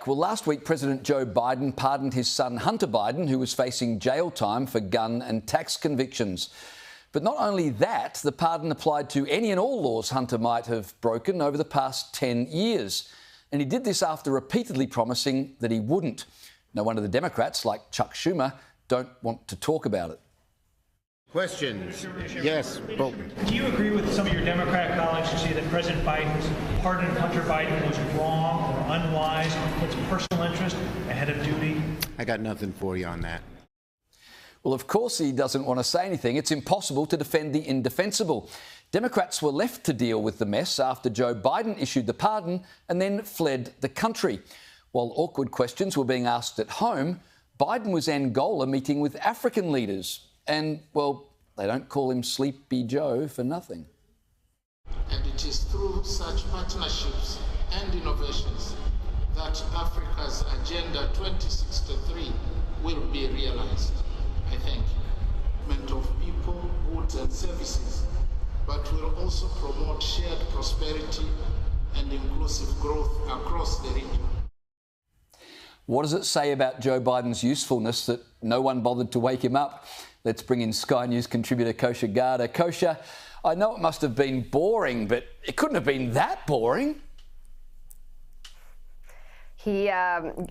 back. Well, last week, President Joe Biden pardoned his son Hunter Biden, who was facing jail time for gun and tax convictions. But not only that, the pardon applied to any and all laws Hunter might have broken over the past 10 years. And he did this after repeatedly promising that he wouldn't. No wonder the Democrats, like Chuck Schumer, don't want to talk about it. Questions? Yes, Bolton. Do you agree with some of your Democrat colleagues who say that President Biden's pardon of Hunter Biden was wrong or unwise and puts personal interest ahead of duty? I got nothing for you on that. Well, of course he doesn't want to say anything. It's impossible to defend the indefensible. Democrats were left to deal with the mess after Joe Biden issued the pardon and then fled the country. While awkward questions were being asked at home, Biden was in Angola meeting with African leaders. And, well, they don't call him Sleepy Joe for nothing. And it is through such partnerships and innovations that Africa's Agenda 2063 will be realized. I think movement of people, goods and services, but will also promote shared prosperity and inclusive growth across the region. What does it say about Joe Biden's usefulness that no one bothered to wake him up? Let's bring in Sky News contributor Kosha Gada. Kosha, I know it must have been boring, but it couldn't have been that boring. He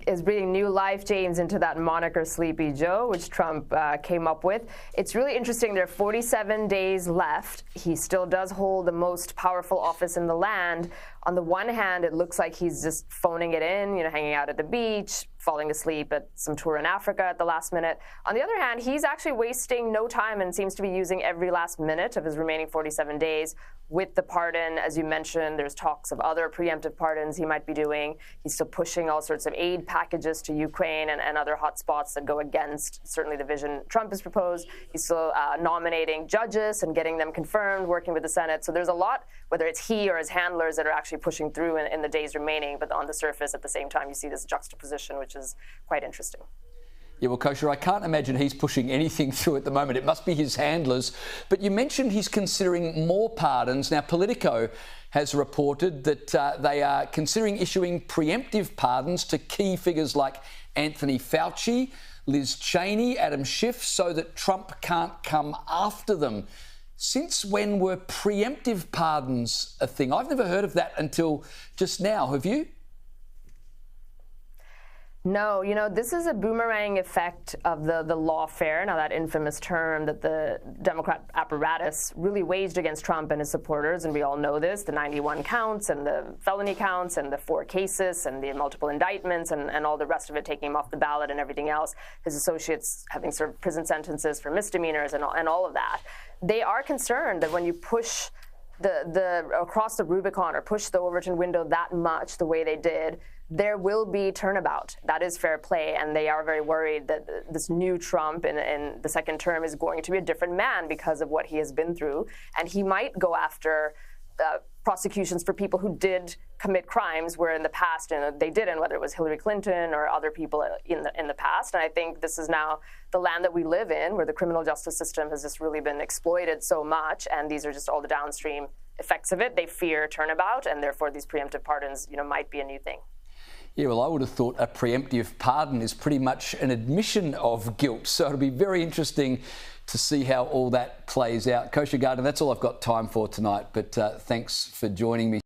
is breathing new life, James, into that moniker Sleepy Joe, which Trump came up with. It's really interesting. There are 47 days left. He still does hold the most powerful office in the land. On the one hand, it looks like he's just phoning it in, hanging out at the beach, falling asleep at some tour in Africa at the last minute. On the other hand, he's actually wasting no time and seems to be using every last minute of his remaining 47 days with the pardon. As you mentioned, there's talks of other preemptive pardons he might be doing. He's still pushing all sorts of aid packages to Ukraine and other hotspots that go against certainly the vision Trump has proposed. He's still nominating judges and getting them confirmed, working with the Senate. So there's a lot, whether it's he or his handlers, that are actually pushing through in the days remaining. But on the surface, at the same time, you see this juxtaposition, which is quite interesting. Yeah, well, Kosha, I can't imagine he's pushing anything through at the moment. It must be his handlers. But you mentioned he's considering more pardons. Now, Politico has reported that they are considering issuing preemptive pardons to key figures like Anthony Fauci, Liz Cheney, Adam Schiff, so that Trump can't come after them. Since when were preemptive pardons a thing? I've never heard of that until just now. Have you? No, this is a boomerang effect of the lawfare, now that infamous term that the Democrat apparatus really waged against Trump and his supporters, and we all know this, the 91 counts and the felony counts and the 4 cases and the multiple indictments and all the rest of it, taking him off the ballot and everything else, his associates having served prison sentences for misdemeanors and all of that. They are concerned that when you push the across the Rubicon or push the Overton window that much the way they did, there will be turnabout. That is fair play, and they are very worried that this new Trump in the second term is going to be a different man because of what he has been through, and he might go after prosecutions for people who did commit crimes where in the past they didn't, whether it was Hillary Clinton or other people in the past. And I think this is now the land that we live in, where the criminal justice system has just really been exploited so much, and these are just all the downstream effects of it. They fear turnabout, and therefore these preemptive pardons might be a new thing. Yeah, well, I would have thought a preemptive pardon is pretty much an admission of guilt. So it'll be very interesting to see how all that plays out. Kosha Gada, that's all I've got time for tonight, but thanks for joining me.